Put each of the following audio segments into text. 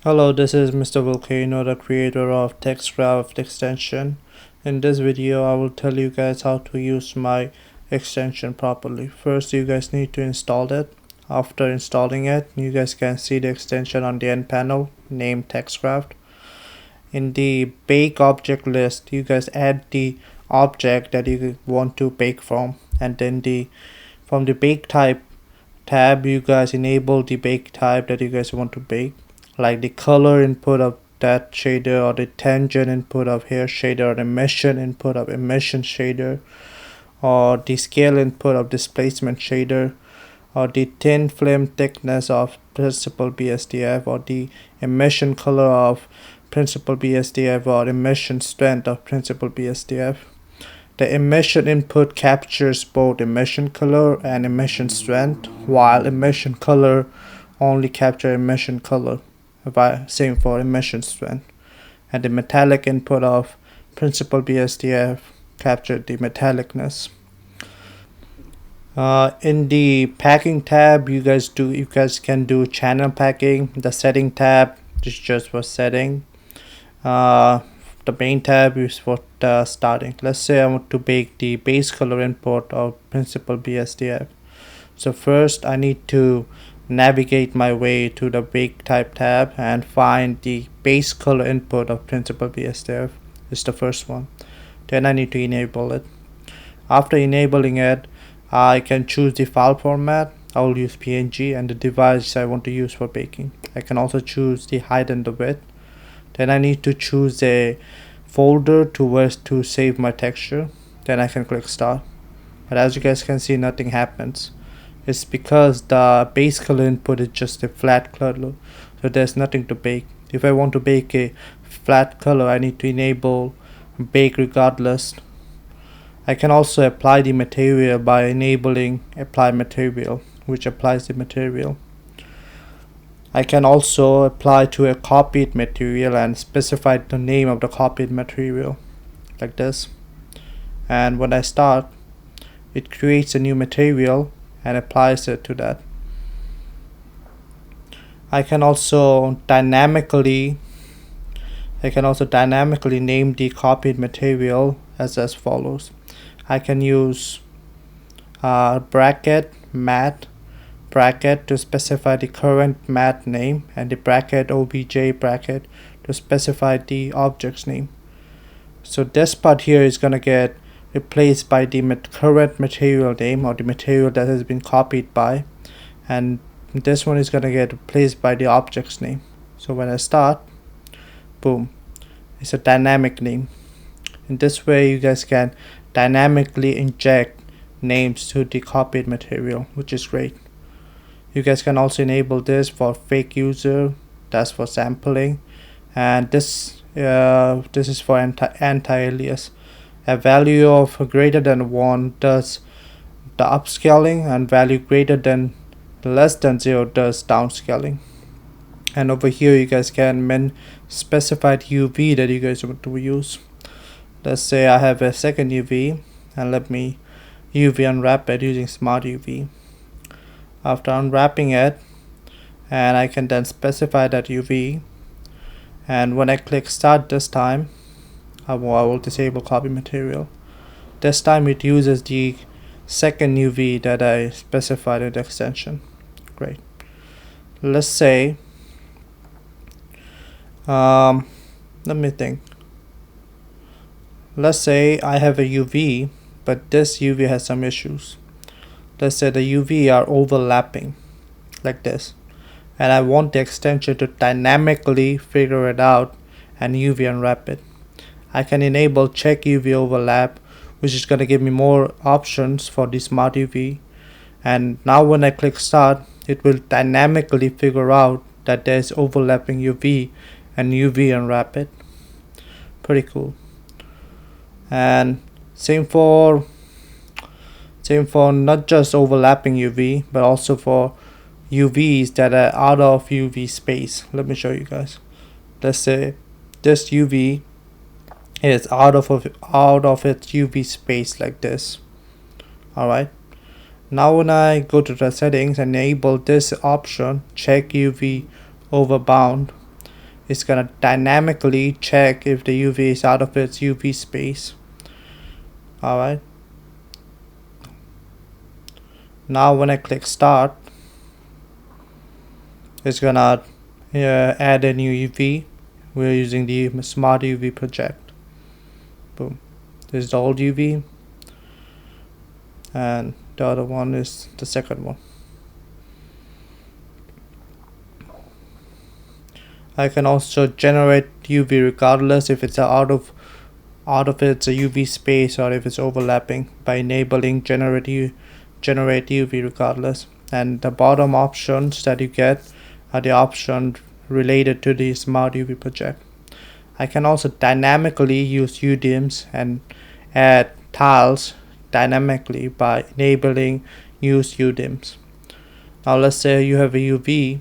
Hello, this is Mr. Volcano, the creator of TexCraft extension. In this video, I will tell you guys how to use my extension properly. First, you guys need to install it. After installing it, you guys can see the extension on the end panel named TexCraft. In the bake object list, you guys add the object that you want to bake from, and then from the bake type tab, you guys enable the bake type that you guys want to bake, like the color input of that shader, or the tangent input of hair shader, or the emission input of emission shader, or the scale input of displacement shader, or the thin film thickness of principal BSDF, or the emission color of principal BSDF, or emission strength of principal BSDF. The emission input captures both emission color and emission strength, while emission color only captures emission color, same for emission strength. And the metallic input of principal BSDF captured the metallicness. In the packing tab, you guys can do channel packing. The setting tab is just for setting. The main tab is for starting. Let's say I want to bake the base color input of principal BSDF. So first I need to navigate my way to the bake type tab and find the base color input of principal BSDF. It's the first one. Then I need to enable it. After enabling it, I can choose the file format. I will use PNG and the device I want to use for baking. I can also choose the height and the width. Then I need to choose a folder to save my texture. Then I can click start. But as you guys can see, nothing happens. It's because the base color input is just a flat color, so there's nothing to bake. If I want to bake a flat color, I need to enable bake regardless. I can also apply the material by enabling apply material, which applies the material. I can also apply to a copied material and specify the name of the copied material, like this. And when I start, it creates a new material and applies it to that. I can also dynamically name the copied material as follows. I can use bracket mat bracket to specify the current mat name, and the bracket obj bracket to specify the object's name. So this part here is gonna get replaced by the current material name, or the material that has been copied by, and this one is gonna get replaced by the object's name. So when I start, boom, it's a dynamic name. In this way, you guys can dynamically inject names to the copied material, which is great. You guys can also enable this for fake user, that's for sampling, and this is for anti-alias. A value of greater than 1 does the upscaling, and value greater than less than 0 does downscaling. And over here you guys can specify the UV that you guys want to use. Let's say I have a second UV, and let me UV unwrap it using smart UV. After unwrapping it, and I can then specify that UV, and when I click start this time, I will disable copy material. This time it uses the second UV that I specified in the extension. Great. Let's say let me think. Let's say I have a UV, but this UV has some issues. Let's say the UV are overlapping like this, and I want the extension to dynamically figure it out and UV unwrap it. I can enable check UV overlap, which is going to give me more options for the smart UV, and now when I click start, it will dynamically figure out that there's overlapping UV and UV unwrap it. Pretty cool. And same for not just overlapping UV, but also for UVs that are out of UV space. Let me show you guys. Let's say this UV is out of its UV space like this. Alright. Now when I go to the settings and enable this option, check UV over bound, it's gonna dynamically check if the UV is out of its UV space. Alright. Now when I click start, it's gonna add a new UV. We're using the Smart UV project. Boom. This is the old UV, and the other one is the second one. I can also generate UV regardless if it's out of its UV space or if it's overlapping by enabling generate UV regardless. And the bottom options that you get are the options related to the Smart UV project. I can also dynamically use UDIMs and add tiles dynamically by enabling use UDIMs. Now let's say you have a UV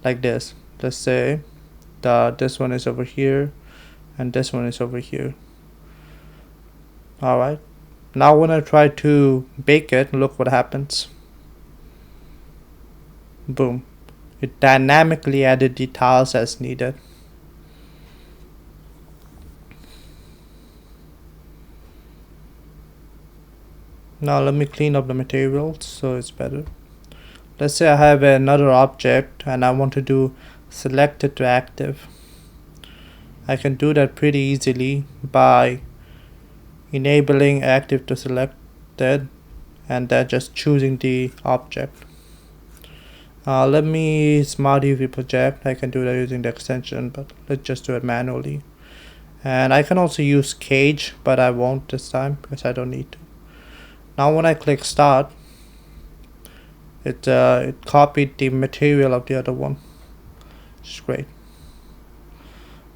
like this. Let's say this one is over here and this one is over here. Alright. Now when I try to bake it, look what happens. Boom. It dynamically added the tiles as needed. Now let me clean up the materials so it's better. Let's say I have another object and I want to do selected to active. I can do that pretty easily by enabling active to selected and then just choosing the object. Let me Smart UV project. I can do that using the extension, but let's just do it manually. And I can also use cage, but I won't this time because I don't need to. Now when I click start, it copied the material of the other one, which is great.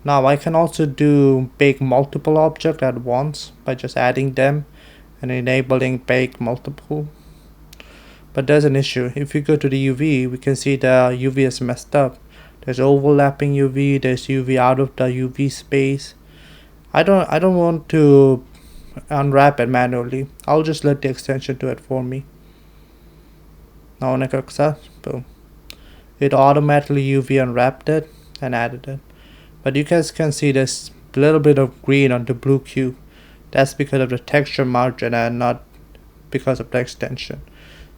Now I can also bake multiple objects at once by just adding them and enabling bake multiple. But there's an issue. If you go to the UV, we can see the UV is messed up. There's overlapping UV, there's UV out of the UV space. I don't want to unwrap it manually. I'll just let the extension do it for me. Now when I click start, boom. It automatically UV unwrapped it and added it. But you guys can see there's a little bit of green on the blue cube. That's because of the texture margin and not because of the extension.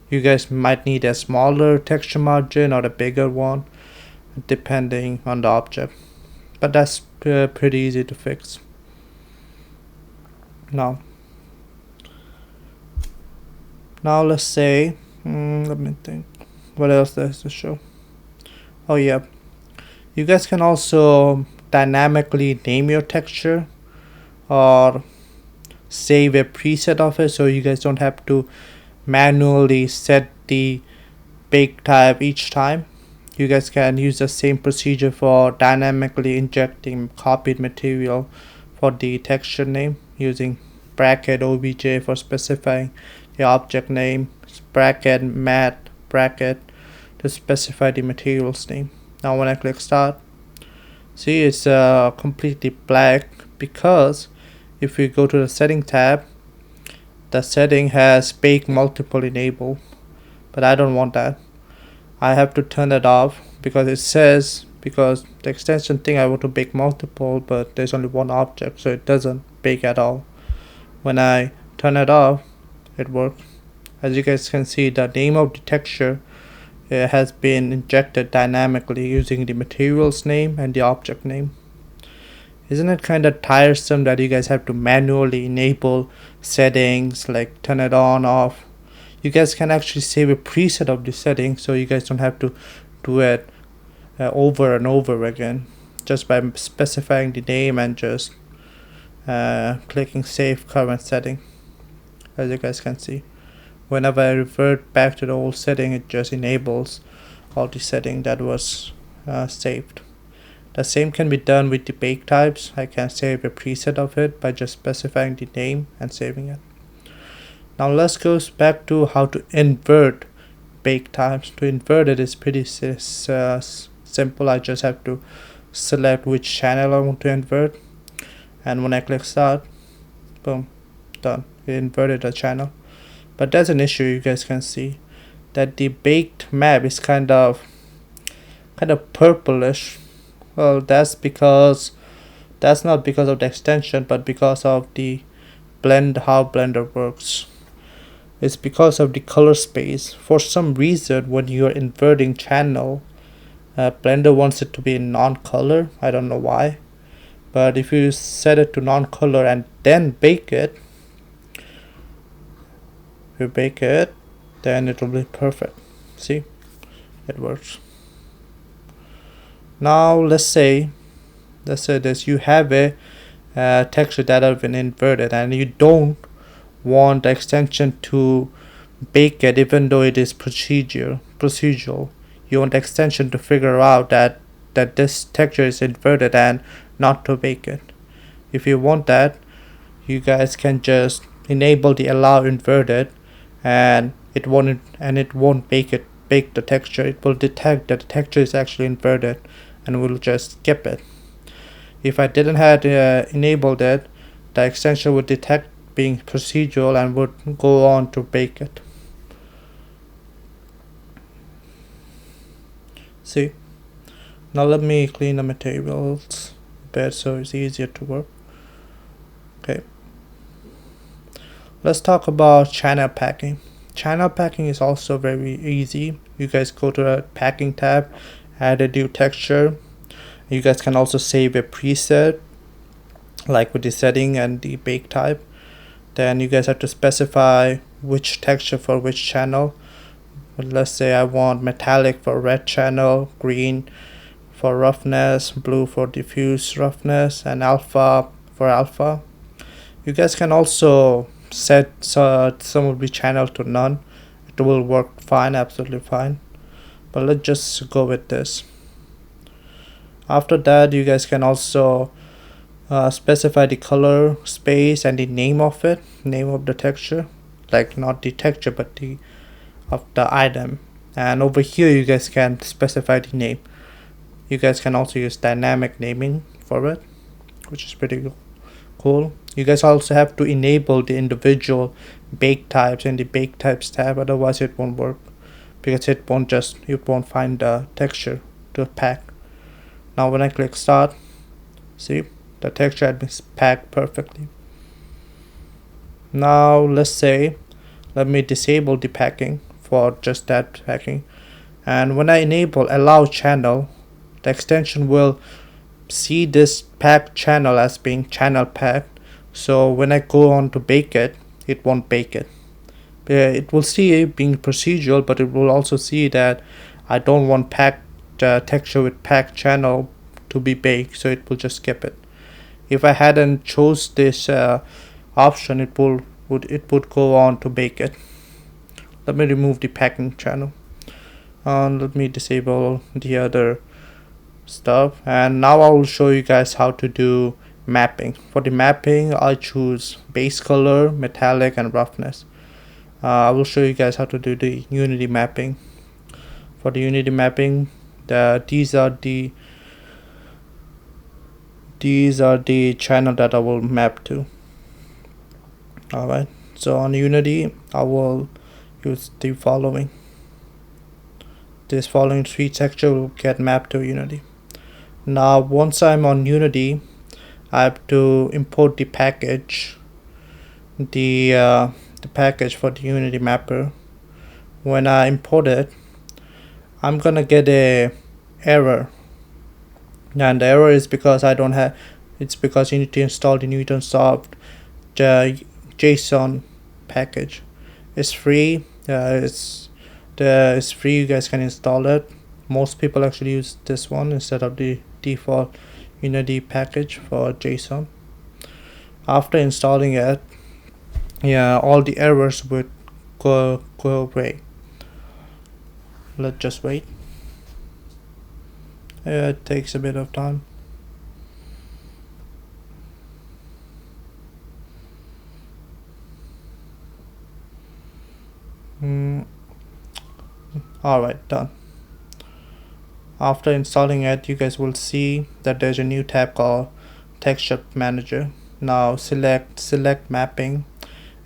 You guys might need a smaller texture margin or a bigger one depending on the object. But that's pretty easy to fix. Now let's say, let me think, what else there's to show? Oh yeah, you guys can also dynamically name your texture or save a preset of it so you guys don't have to manually set the bake type each time. You guys can use the same procedure for dynamically injecting copied material for the texture name using bracket obj for specifying the object name, bracket mat bracket to specify the material's name. Now when I click start, see it's completely black because if we go to the setting tab, the setting has bake multiple enabled, but I don't want that. I have to turn it off because it says, because the extension thing I want to bake multiple, but there's only one object, so it doesn't bake at all. When I turn it off, it works. As you guys can see, the name of the texture has been injected dynamically using the material's name and the object name. Isn't it kind of tiresome that you guys have to manually enable settings, like turn it on, off? You guys can actually save a preset of the settings so you guys don't have to do it over and over again, just by specifying the name and just clicking save current setting. As you guys can see, whenever I revert back to the old setting, it just enables all the setting that was saved. The same can be done with the bake types. I can save a preset of it by just specifying the name and saving it. Now let's go back to how to invert bake types. To invert it is pretty simple. I just have to select which channel I want to invert, and when I click start, boom, done. It inverted the channel. But there's an issue. You guys can see that the baked map is kind of purplish Well, that's not because of the extension, but because of the how Blender works. It's because of the color space. For some reason, when you're inverting channel, Blender wants it to be non-color. I don't know why, but if you set it to non-color and then bake it, then it will be perfect. See, it works. Now let's say this: you have a texture that have been inverted, and you don't want the extension to bake it, even though it is procedural. You want the extension to figure out that this texture is inverted and not to bake it. If you want that, you guys can just enable the allow inverted, and it won't bake the texture. It will detect that the texture is actually inverted and will just skip it. If I didn't have enabled it, the extension would detect being procedural and would go on to bake it. See, now let me clean the materials a bit so it's easier to work. Okay, let's talk about channel packing. Channel packing is also very easy. You guys go to the packing tab, add a new texture. You guys can also save a preset, like with the setting and the bake type. Then you guys have to specify which texture for which channel. Let's say I want metallic for red channel, green for roughness, blue for diffuse roughness, and alpha for alpha. You guys can also set some of the channel to none. It will work fine, absolutely fine. But let's just go with this. After that, you guys can also specify the color space and the name of the texture, like not the texture but the item. And over here you guys can specify the name. You guys can also use dynamic naming for it, which is pretty cool. You guys also have to enable the individual bake types in the bake types tab, otherwise it won't work, because it won't find the texture to pack. Now when I click start, see, the texture had been packed perfectly. Now let me disable the packing for just that packing, and when I enable allow channel, the extension will see this packed channel as being channel packed. So when I go on to bake it, it won't bake it. It will see it being procedural, but it will also see that I don't want packed texture with packed channel to be baked, so it will just skip it. If I hadn't chose this option, it would go on to bake it. Let me remove the packing channel, and let me disable the other stuff, and now I will show you guys how to do mapping. For the mapping, I choose base color, metallic, and roughness. I will show you guys how to do the unity mapping. For the unity mapping, these are the channel that I will map to. Alright, so on Unity I will use the following. This following 3 texture will get mapped to Unity. Now once I'm on Unity, I have to import the package, the package for the Unity mapper. When I import it, I'm gonna get a error, and the error is because it's because you need to install the NewtonSoft JSON package. It's free. It's free. You guys can install it. Most people actually use this one instead of the default Unity package for JSON. After installing it, all the errors would go away. Let's just wait. It takes a bit of time. Alright, done. After installing it, you guys will see that there's a new tab called Texture Manager. Now select mapping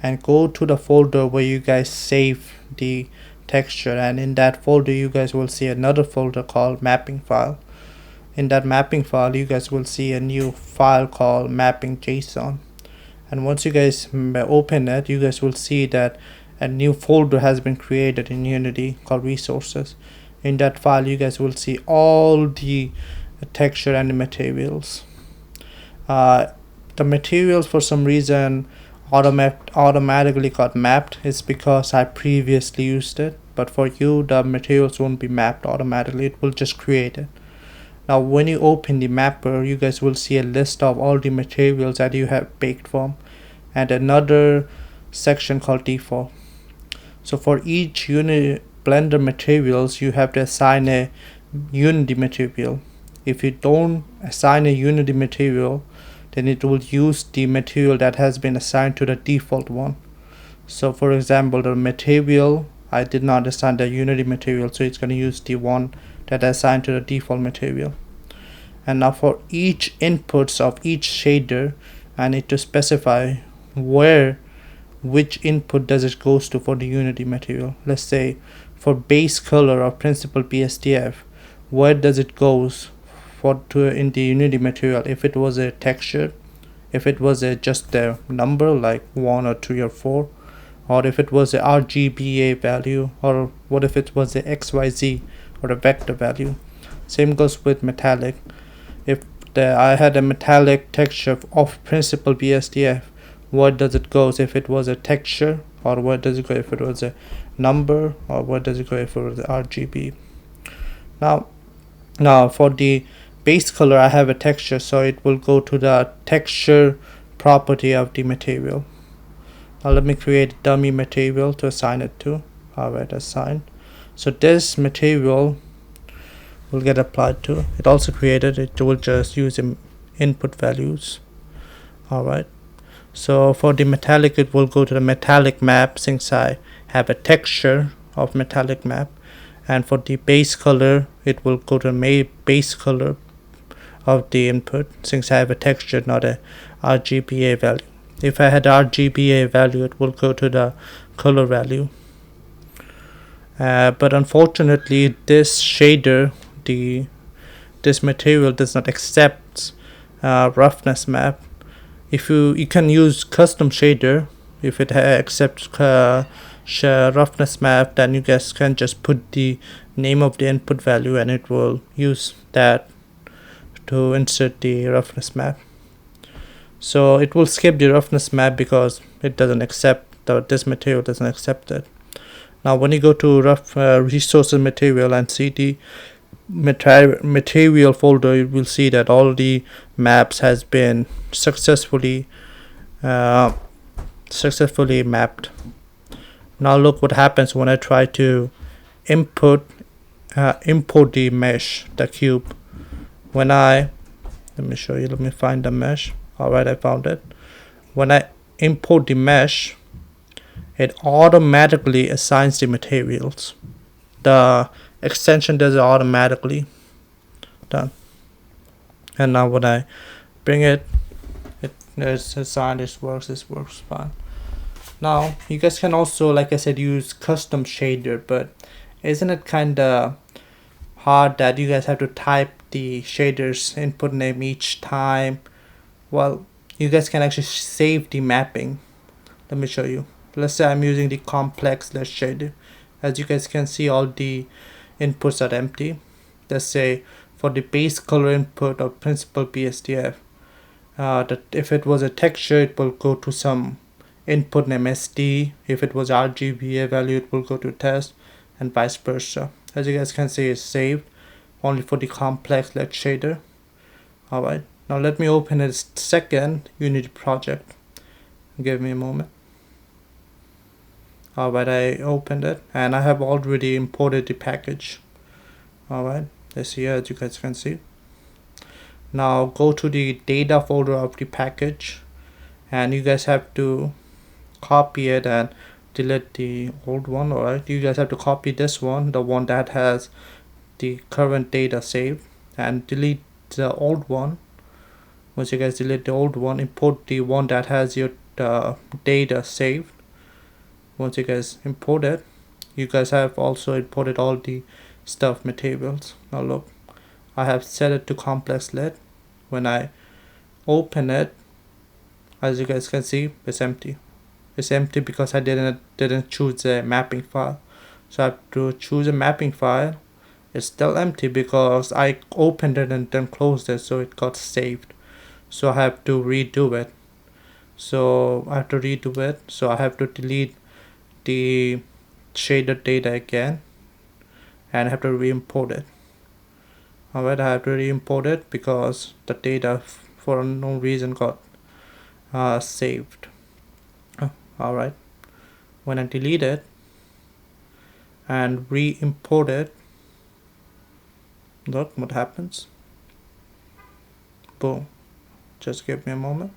and go to the folder where you guys save the texture, and in that folder you guys will see another folder called mapping file. in that mapping file, you guys will see a new file called mapping.json. And once you guys open it, you guys will see that a new folder has been created in Unity called resources. In that file, you guys will see all the texture and the materials. The materials, for some reason, automatically got mapped. It's because I previously used it, but for you, the materials won't be mapped automatically. It will just create it. Now when you open the mapper, you guys will see a list of all the materials that you have baked from, and another section called default. So for each Blender materials, you have to assign a Unity material. If you don't assign a Unity material, then it will use the material that has been assigned to the default one. So for example, the material, I did not assign the Unity material, so it's going to use the one that is assigned to the default material. And now for each inputs of each shader, I need to specify which input does it goes to for the Unity material. Let's say for base color of principal BSDF, where does it goes in the Unity material? If it was a texture, if it was just a number like 1 or 3 or 4, or if it was a RGBA value, or what if it was a XYZ or a vector value. Same goes with metallic. If I had a metallic texture of principal BSDF, where does it go if it was a texture, or where does it go if it was a number, or where does it go if it was RGB. Now for the base color, I have a texture, so it will go to the texture property of the material. Now let me create a dummy material to assign it to. Alright, assign. So this material will get applied to. It also created, it will just use input values. Alright. So for the metallic, it will go to the metallic map since I have a texture of metallic map. And for the base color, it will go to the base color of the input since I have a texture, not a RGBA value. If I had RGBA value, it will go to the color value. But unfortunately, this shader, this material does not accept roughness map. If you can use custom shader, if it accepts roughness map, then you guys can just put the name of the input value and it will use that to insert the roughness map. So it will skip the roughness map because it doesn't accept this material doesn't accept it. Now when you go to resources material and see the material folder, you will see that all the maps has been successfully mapped. Now look what happens when I try to import the mesh, the cube. Let me show you, let me find the mesh. Alright, I found it. When I import the mesh, it automatically assigns the materials. The extension does it automatically. Done. And now when I bring it's assigned, this works fine. Now you guys can also, like I said, use custom shader, but isn't it kinda hard that you guys have to type the shader's input name each time? Well, you guys can actually save the mapping. Let me show you. Let's say I'm using the complex shader. As you guys can see, all the inputs are empty. Let's say for the base color input of principal BSDF, that if it was a texture, it will go to some input name SD. If it was RGBA value, it will go to test, and vice versa. As you guys can see, it's saved only for the complex shader. Alright, now let me open a second Unity project. Give me a moment. Alright, I opened it and I have already imported the package. Alright, let's see here, as you guys can see. Now go to the data folder of the package, and you guys have to copy it and delete the old one. Alright, you guys have to copy this one, the one that has the current data saved, and delete the old one. Once you guys delete the old one, import the one that has your data saved. Once you guys import it, you guys have also imported all the stuff materials. Now look, I have set it to complex lit. When I open it, as you guys can see, it's empty. It's empty because I didn't choose a mapping file. So I have to choose a mapping file. It's still empty because I opened it and then closed it, so it got saved. So I have to redo it. So I have to delete the shaded data again, and I have to re-import it. Alright, I have to re-import it because the data for no reason got saved. Alright, when I delete it and re-import it, look what happens. Boom. Just give me a moment.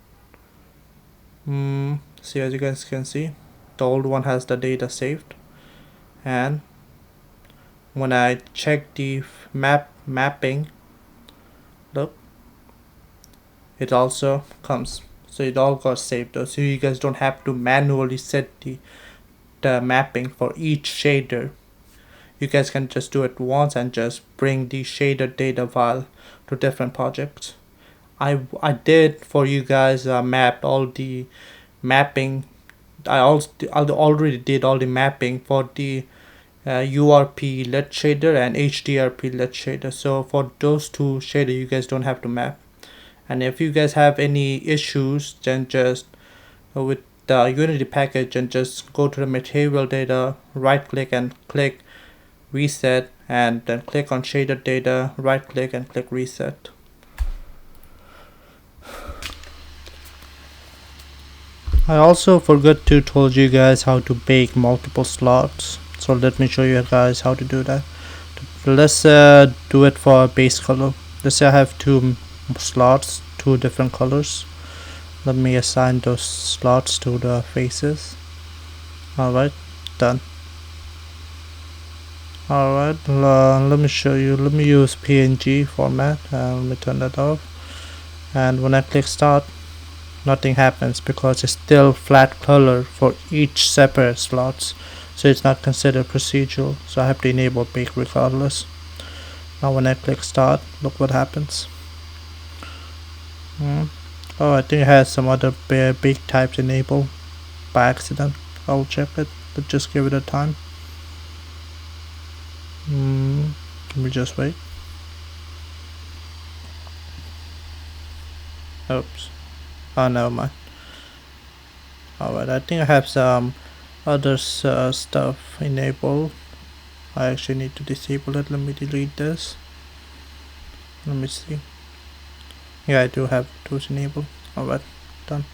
See, as you guys can see, the old one has the data saved, and when I check the mapping, look, it also comes. So it all got saved. So you guys don't have to manually set the mapping for each shader. You guys can just do it once and just bring the shader data file to different projects. I did for you guys map all the mapping. I already did all the mapping for the URP LED shader and HDRP LED shader. So for those two shader, you guys don't have to map. And if you guys have any issues, then just with the Unity package, and just go to the material data, right click and click reset, and then click on shader data, right click and click reset. I also forgot to told you guys how to bake multiple slots, so let me show you guys how to do that. Let's do it for base color. Let's say I have two slots, two different colors. Let me assign those slots to the faces. Alright, done. Alright, let me show you. Let me use PNG format, and let me turn that off. And when I click start, nothing happens because it's still flat color for each separate slots, so it's not considered procedural. So I have to enable bake regardless. Now when I click start, look what happens. Oh, I think it has some other bake types enabled by accident. I'll check it, but just give it a time. Let me just wait. Oops. Oh, never mind. Alright, I think I have some other stuff enabled. I actually need to disable it. Let me delete this. Let me see. Yeah, I do have those enabled. Alright, done.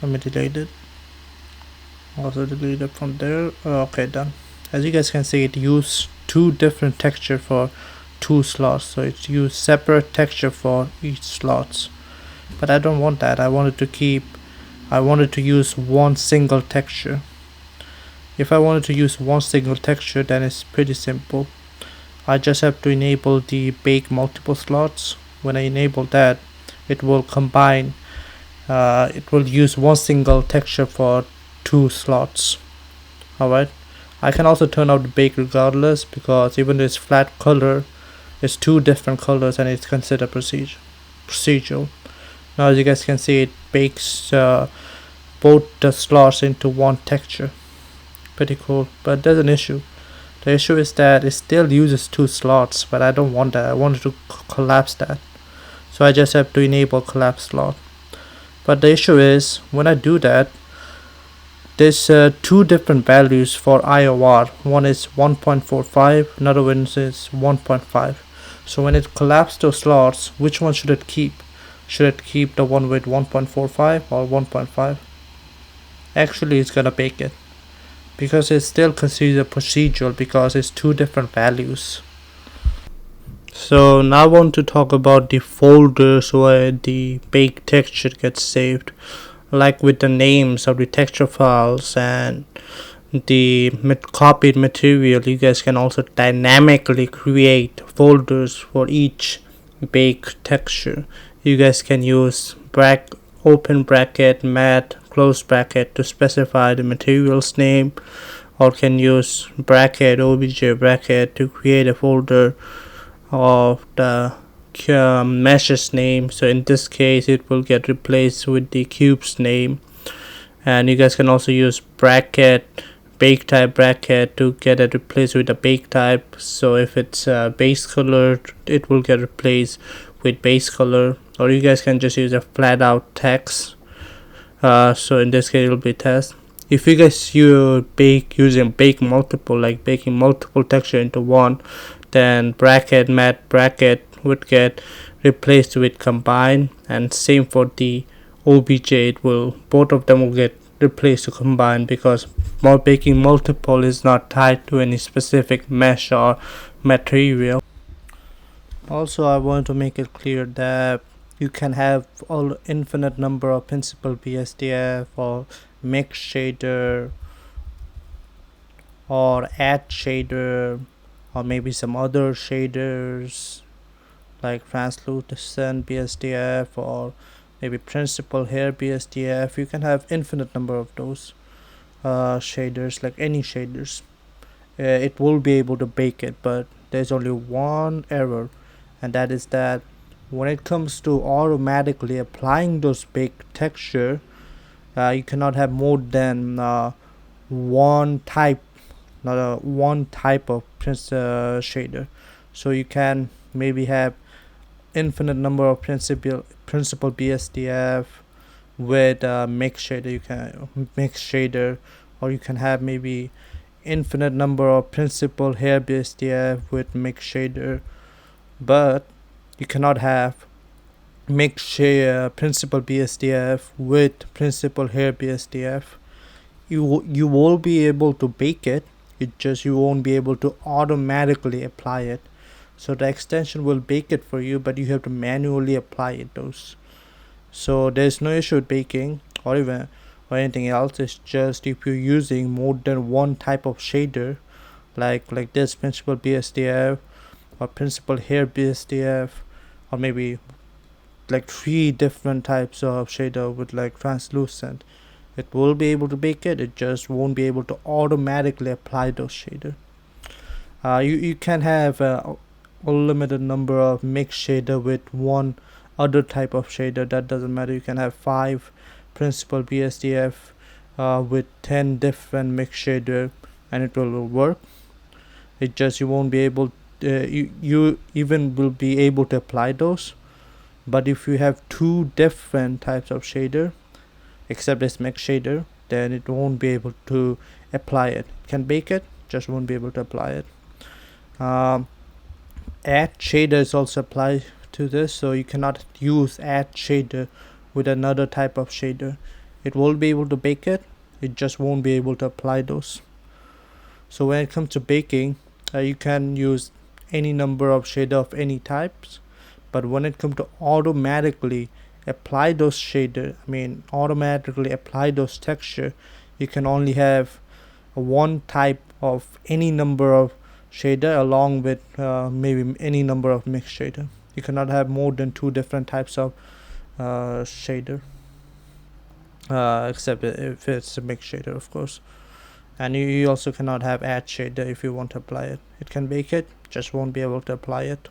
Let me delete it. Also delete it from there. Okay, done. As you guys can see, it used two different texture for two slots. So it's used separate texture for each slots. But I don't want that. I wanted to use one single texture. If I wanted to use one single texture, then it's pretty simple. I just have to enable the bake multiple slots. When I enable that, it will combine, it will use one single texture for two slots. Alright, I can also turn out the bake regardless, because even though it's flat color, it's two different colors and it's considered procedural. Now as you guys can see, it bakes both the slots into one texture. Pretty cool, but there's an issue. The issue is that it still uses two slots, but I don't want that. I wanted to collapse that. So I just have to enable collapse slot. But the issue is, when I do that, there's two different values for IOR. One is 1.45, another one is 1.5. So when it collapses those slots, which one should it keep? Should it keep the one with 1.45 or 1.5? Actually, it's gonna bake it, because it's still considered procedural because it's two different values. So now I want to talk about the folders where the bake texture gets saved. Like with the names of the texture files and the copied material, you guys can also dynamically create folders for each bake texture. You guys can use open bracket, mat, close bracket to specify the material's name, or can use bracket, obj bracket to create a folder of the mesh's name. So in this case it will get replaced with the cube's name. And you guys can also use bracket, bake type bracket, to get it replaced with a bake type. So if it's base color, it will get replaced with base color. Or you guys can just use a flat out text. So in this case it will be test. If you guys using bake multiple, like baking multiple texture into one, then bracket mat bracket would get replaced with combine. And same for the obj, it will, both of them will get replaced to combine, because baking multiple is not tied to any specific mesh or material. Also, I want to make it clear that you can have all infinite number of principal BSDF or mix shader or add shader or maybe some other shaders like translucent BSDF or maybe principal hair BSDF. You can have infinite number of those shaders, like any shaders. It will be able to bake it, but there's only one error, and that is that when it comes to automatically applying those bake texture, you cannot have more than one type, not one type of shader. So you can maybe have infinite number of principal BSDF with mix shader. You can mix shader, or you can have maybe infinite number of principal hair BSDF with mix shader, but you cannot have principal BSDF with principal hair BSDF. You will be able to bake it. It just you won't be able to automatically apply it. So the extension will bake it for you, but you have to manually apply it those. So there's no issue with baking or even or anything else. It's just if you're using more than one type of shader, like this principal BSDF or principal hair BSDF, or maybe like 3 different types of shader with like translucent, it will be able to bake it. It just won't be able to automatically apply those shader. You can have a limited number of mixed shader with one other type of shader. That doesn't matter. You can have 5 principal BSDF with 10 different mixed shader, and it will work. It just you won't be able you even will be able to apply those. But if you have 2 different types of shader except this mix shader, then it won't be able to apply it. It can bake it, just won't be able to apply it. Add shader is also applied to this, so you cannot use add shader with another type of shader. It will be able to bake it, it just won't be able to apply those. So when it comes to baking, you can use any number of shader of any types, but when it comes to automatically apply those automatically apply those texture, you can only have one type of any number of shader along with maybe any number of mixed shader. You cannot have more than 2 different types of shader, except if it's a mixed shader, of course. And you also cannot have add shader if you want to apply it. It can bake it, just won't be able to apply it.